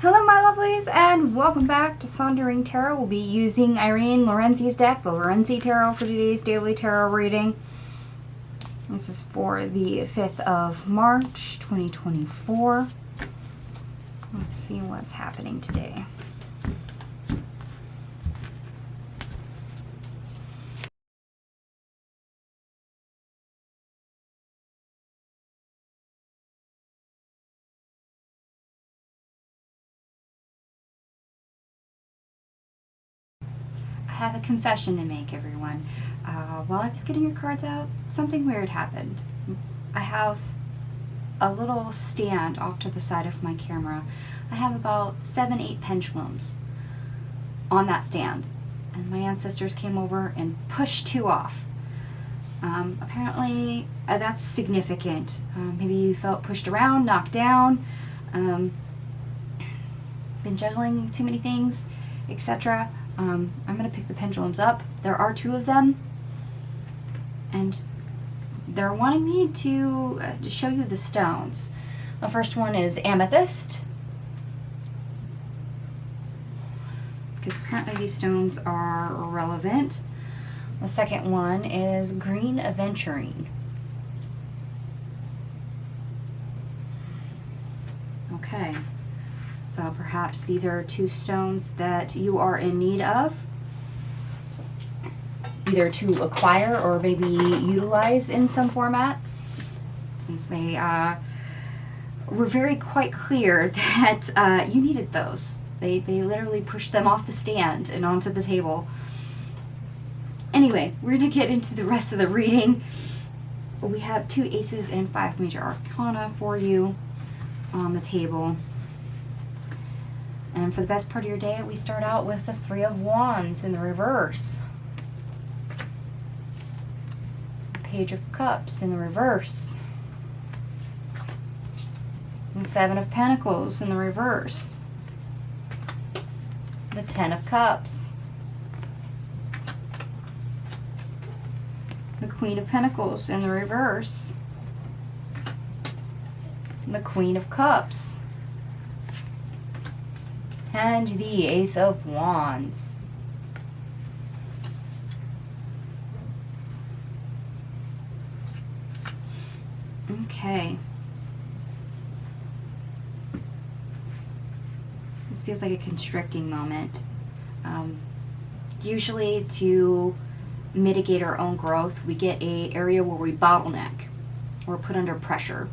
Hello my lovelies, and welcome back to Sondering Tarot. We'll be using Irene Lorenzi's deck, the Lorenzi Tarot, for today's daily tarot reading. This is for the 5th of March, 2024. Let's see what's happening today. I have a confession to make, everyone. While I was getting your cards out, something weird happened. I have a little stand off to the side of my camera. I have about 7-8 pendulums on that stand, and my ancestors came over and pushed 2 off. Apparently that's significant. Maybe you felt pushed around, knocked down, been juggling too many things, etc. I'm going to pick the pendulums up. There are 2 of them, and they're wanting me to show you the stones. The first one is amethyst, because apparently these stones are relevant. The second one is green aventurine. Okay. So perhaps these are 2 stones that you are in need of, either to acquire or maybe utilize in some format, since they were very quite clear that you needed those. They literally pushed them off the stand and onto the table. Anyway, we're going to get into the rest of the reading. We have 2 aces and 5 major arcana for you on the table. And for the best part of your day, we start out with the 3 of Wands in the reverse. Page of Cups in the reverse. And 7 of Pentacles in the reverse. The 10 of Cups. The Queen of Pentacles in the reverse. The Queen of Cups. And the Ace of Wands. Okay. This feels like a constricting moment. Usually to mitigate our own growth, we get an area where we bottleneck. We're put under pressure.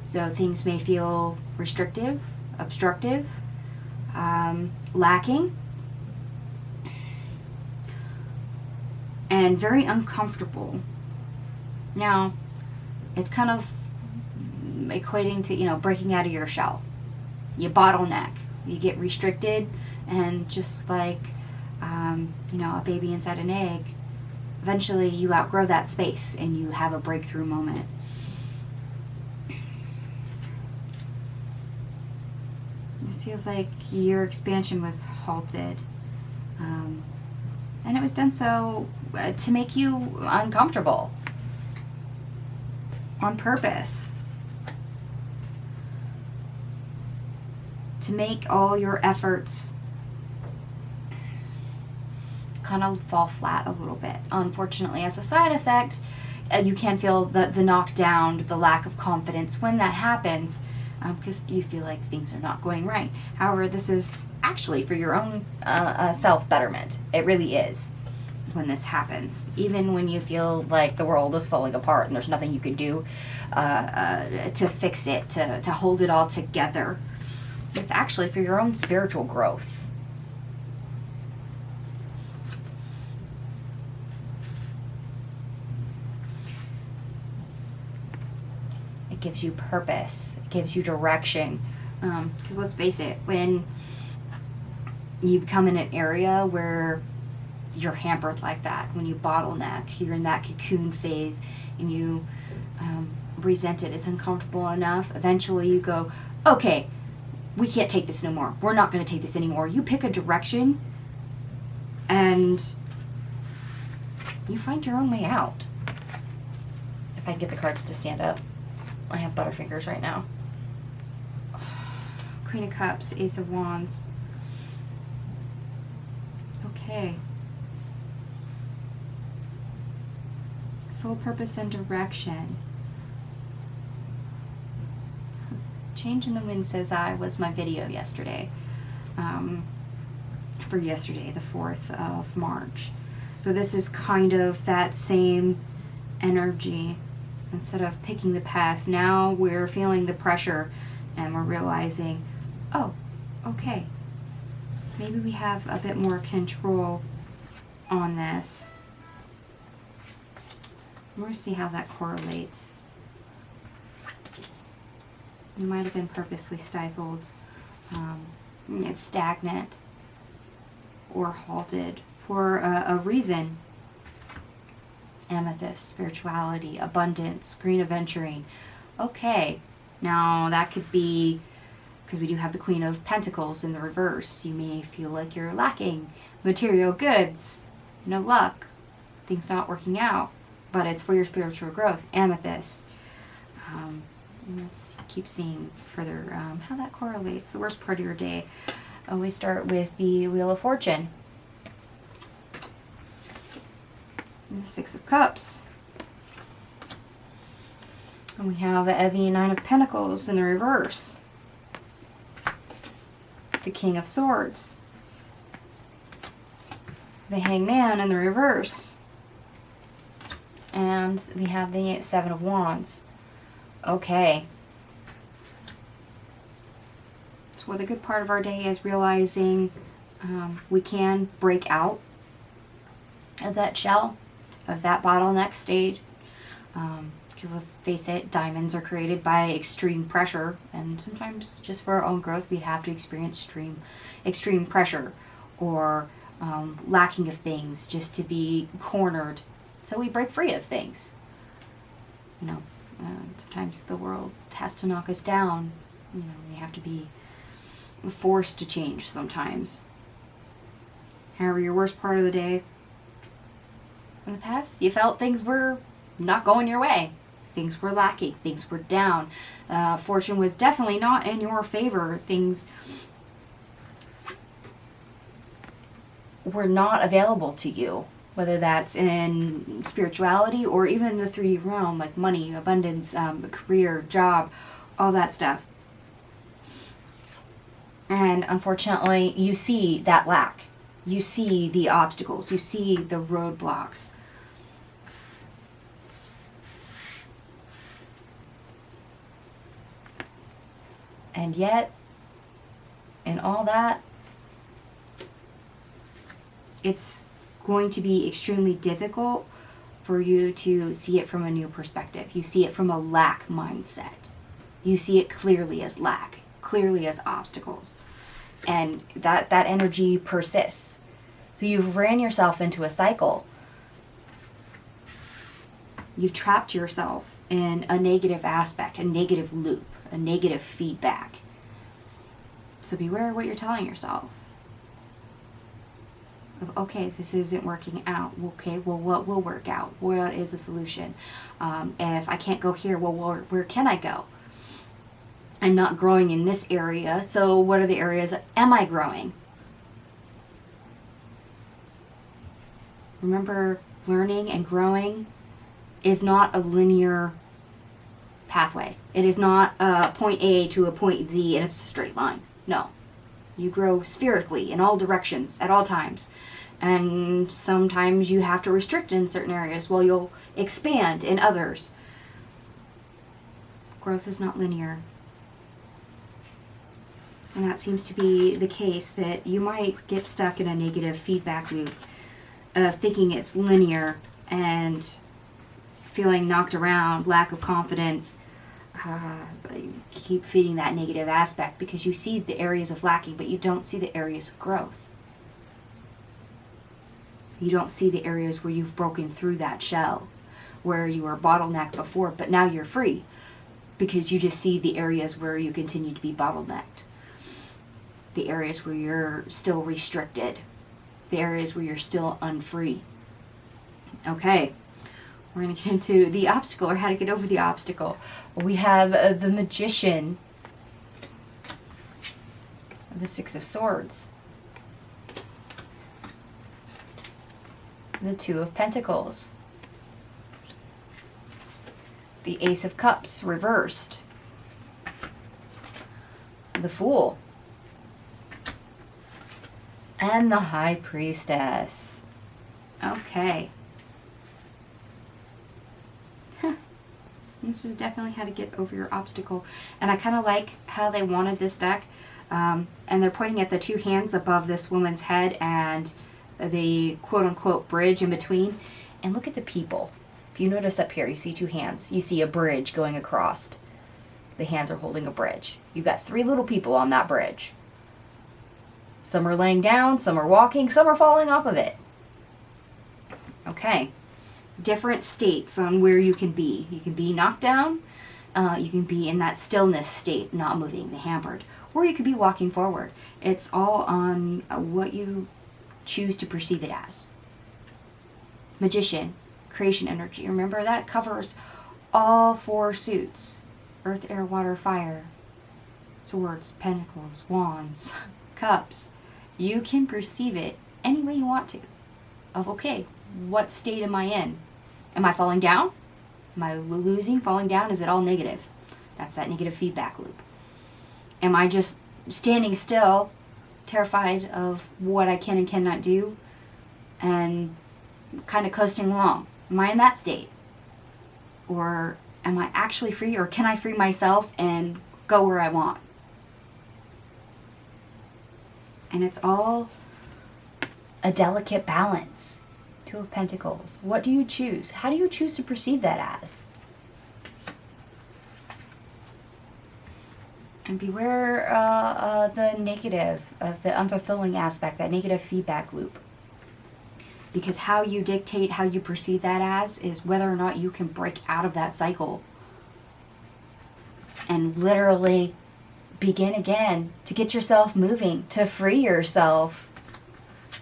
So things may feel restrictive, obstructive, lacking, and very uncomfortable. Now, it's kind of equating to, breaking out of your shell. You bottleneck, you get restricted, and just like, a baby inside an egg, eventually you outgrow that space and you have a breakthrough moment. This feels like your expansion was halted, and it was done so to make you uncomfortable on purpose, to make all your efforts kind of fall flat a little bit. Unfortunately, as a side effect, you can feel the knockdown, the lack of confidence when that happens, because you feel like things are not going right. However, this is actually for your own self-betterment. It really is when this happens. Even when you feel like the world is falling apart and there's nothing you can do to fix it, to hold it all together. It's actually for your own spiritual growth. It gives you purpose. It gives you direction. Because let's face it, when you become in an area where you're hampered like that, when you bottleneck, you're in that cocoon phase, and you resent it, it's uncomfortable enough, eventually you go, okay, we can't take this no more. We're not going to take this anymore. You pick a direction, and you find your own way out. If I can get the cards to stand up. I have butterfingers right now. Queen of Cups, Ace of Wands. Okay. Soul purpose and direction. Change in the Wind Says I was my video yesterday. For yesterday, the 4th of March. So this is kind of that same energy. Instead of picking the path, now we're feeling the pressure and we're realizing, oh, okay, maybe we have a bit more control on this. We're going to see how that correlates. You might have been purposely stifled. It's stagnant or halted for a reason. Amethyst, spirituality, abundance, green adventuring. Okay, now that could be because we do have the Queen of Pentacles in the reverse. You may feel like you're lacking material goods, no luck, things not working out, but it's for your spiritual growth. Amethyst. Let's keep seeing further how that correlates. The worst part of your day. Always start with the Wheel of Fortune. And the 6 of Cups. And we have the 9 of Pentacles in the reverse. The King of Swords. The Hangman in the reverse. And we have the 7 of Wands. Okay. So what the good part of our day is realizing we can break out of that shell, of that bottleneck stage. Because let's face it, diamonds are created by extreme pressure, and sometimes just for our own growth we have to experience extreme pressure or lacking of things just to be cornered. So we break free of things. You know, sometimes the world has to knock us down. You know, we have to be forced to change sometimes. However, your worst part of the day in the past, you felt things were not going your way. Things were lacking. Things were down. Fortune was definitely not in your favor. Things were not available to you, whether that's in spirituality or even the 3D realm, like money, abundance, career, job, all that stuff. And unfortunately, you see that lack. You see the obstacles. You see the roadblocks. And yet, in all that, it's going to be extremely difficult for you to see it from a new perspective. You see it from a lack mindset. You see it clearly as lack, clearly as obstacles. And that energy persists. So you've ran yourself into a cycle. You've trapped yourself in a negative aspect, a negative loop, a negative feedback. So beware what you're telling yourself. Of, okay, this isn't working out. Okay, well, what will work out? What is the solution? If I can't go here, well, where can I go? I'm not growing in this area, so what are the areas that am I growing? Remember, learning and growing is not a linear pathway. It is not a point A to a point Z and it's a straight line. No. You grow spherically in all directions at all times. And sometimes you have to restrict in certain areas while you'll expand in others. Growth is not linear. And that seems to be the case, that you might get stuck in a negative feedback loop of thinking it's linear and feeling knocked around, lack of confidence. You keep feeding that negative aspect because you see the areas of lacking, but you don't see the areas of growth. You don't see the areas where you've broken through that shell, where you were bottlenecked before, but now you're free because you just see the areas where you continue to be bottlenecked. The areas where you're still restricted. The areas where you're still unfree. Okay. We're going to get into the obstacle, or how to get over the obstacle. We have the Magician the Six of Swords, the Two of Pentacles, the Ace of Cups reversed, the Fool, and the High Priestess. Okay. This is definitely how to get over your obstacle. And I kind of like how they wanted this deck. And they're pointing at the two hands above this woman's head and the quote-unquote bridge in between. And look at the people. If you notice up here, you see two hands. You see a bridge going across. The hands are holding a bridge. You've got three little people on that bridge. Some are laying down, some are walking, some are falling off of it. Okay. Different states on where you can be. You can be knocked down. You can be in that stillness state, not moving, the hampered. Or you could be walking forward. It's all on what you choose to perceive it as. Magician, creation energy. Remember, that covers all four suits. Earth, air, water, fire. Swords, pentacles, wands, cups. You can perceive it any way you want to. Of, okay, what state am I in? Am I falling down? Am I losing, falling down? Is it all negative? That's that negative feedback loop. Am I just standing still, terrified of what I can and cannot do, and kind of coasting along? Am I in that state? Or am I actually free, or can I free myself and go where I want? And it's all a delicate balance. Two of Pentacles. What do you choose? How do you choose to perceive that as? And beware the negative, of the unfulfilling aspect, that negative feedback loop. Because how you dictate how you perceive that as is whether or not you can break out of that cycle and literally begin again to get yourself moving, to free yourself.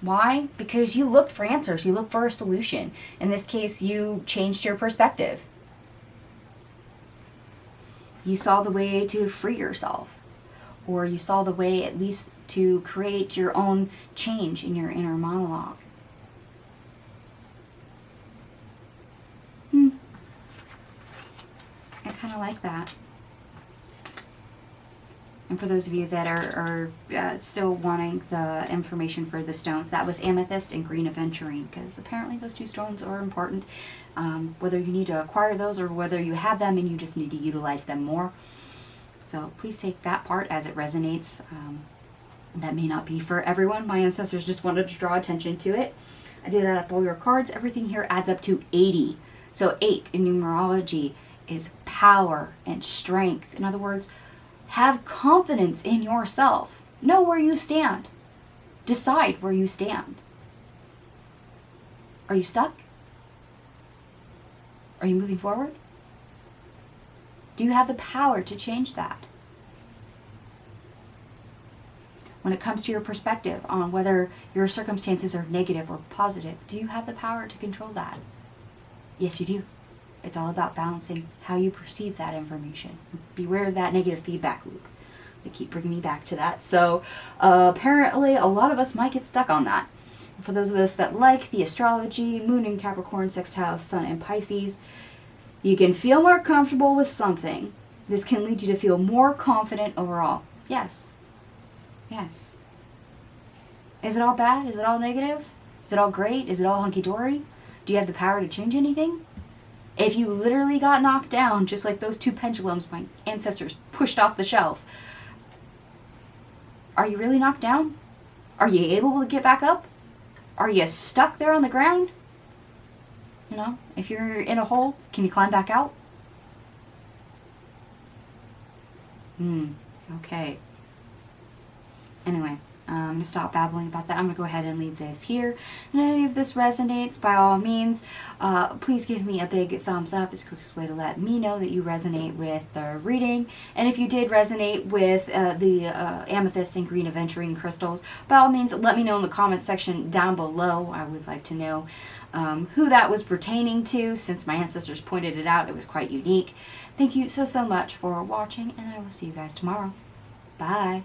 Why? Because you looked for answers. You looked for a solution. In this case, you changed your perspective. You saw the way to free yourself. Or you saw the way at least to create your own change in your inner monologue. I kind of like that. And for those of you that are still wanting the information for the stones, that was amethyst and green aventurine, because apparently those two stones are important. Whether you need to acquire those or whether you have them and you just need to utilize them more. So please take that part as it resonates. That may not be for everyone. My ancestors just wanted to draw attention to it. I did add up all your cards. Everything here adds up to 80. So 8 in numerology is power and strength. In other words, have confidence in yourself. Know where you stand. Decide where you stand. Are you stuck? Are you moving forward? Do you have the power to change that? When it comes to your perspective on whether your circumstances are negative or positive, do you have the power to control that? Yes, you do. It's all about balancing how you perceive that information. Beware of that negative feedback loop. They keep bringing me back to that. So apparently a lot of us might get stuck on that. And for those of us that like the astrology, moon in Capricorn, sextile, sun in Pisces, you can feel more comfortable with something. This can lead you to feel more confident overall. Yes. Yes. Is it all bad? Is it all negative? Is it all great? Is it all hunky-dory? Do you have the power to change anything? If you literally got knocked down, just like those two pendulums my ancestors pushed off the shelf, are you really knocked down? Are you able to get back up? Are you stuck there on the ground? You know, if you're in a hole, can you climb back out? Okay. Anyway, I'm going to stop babbling about that. I'm going to go ahead and leave this here. And if any of this resonates, by all means, please give me a big thumbs up. It's the quickest way to let me know that you resonate with the reading. And if you did resonate with the amethyst and green aventurine crystals, by all means, let me know in the comment section down below. I would like to know who that was pertaining to. Since my ancestors pointed it out, it was quite unique. Thank you so much for watching, and I will see you guys tomorrow. Bye.